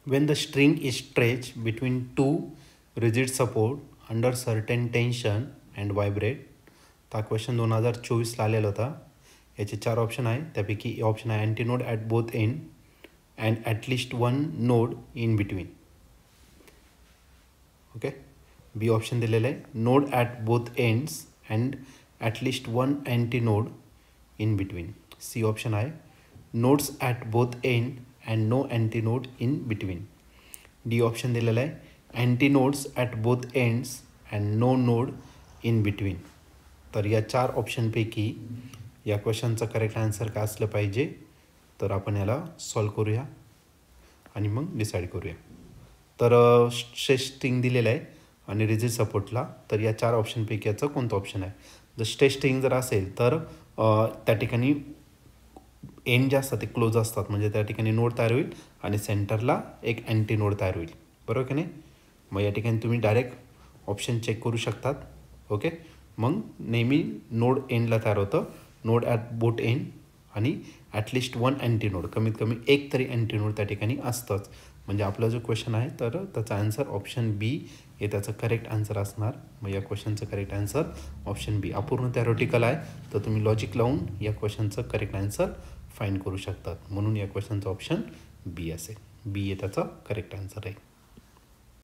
When the string is stretched between two rigid support under certain tension and vibrate. हा question 2024ला आलेला होता. याचे 4 ऑप्शन आहे. त्यापैकी ऑप्शन आहे antinode at both end and at least one node in between. Okay. B option दिलेलं आहे node at both ends and at least one antinode in between. C option आहे nodes at both end and no antinode in between. D option दिलेलं आहे antinodes at both ends and no node in between. तर या 4 ऑप्शनपैकी या क्वेश्चनचं correct answer काय असलं पाहिजे, तर आपण याला सॉल्व करूया आणि मग डिसाईड करूया. तर स्ट्रेचिंग दिलेलं आहे आणि रिजिड सपोर्टला. तर या 4 ऑप्शनपैकी याचं कोणतं ऑप्शन आहे. जर स्ट्रेचिंग जर असेल तर त्या ठिकाणी एंड जे असतात ते क्लोज असतात, म्हणजे त्या ठिकाणी नोड तयार होईल आणि सेंटरला एक अँटी नोड तयार होईल. बरोबर की नाही. मग या ठिकाणी तुम्ही डायरेक्ट ऑप्शन चेक करू शकतात. ओके. मग नेहमी नोड एंडला तयार होतं, नोड ॲट बोट एंड आणि ॲटलिस्ट वन अँटी नोड, कमीत कमी एक तरी अँटी नोड त्या ठिकाणी असतंच. म्हणजे आपला जो क्वेश्चन आहे तर त्याचा आन्सर ऑप्शन बी हे त्याचं करेक्ट आन्सर असणार. मग या क्वेश्चनचं करेक्ट आन्सर ऑप्शन बी. अपूर्ण थेरॉटिकल आहे, तर तुम्ही लॉजिक लावून या क्वेश्चनचं करेक्ट आन्सर फाइंड करू शकतात. म्हणून या क्वेश्चनचं ऑप्शन बी असेल. बी हे त्याचं करेक्ट आन्सर आहे.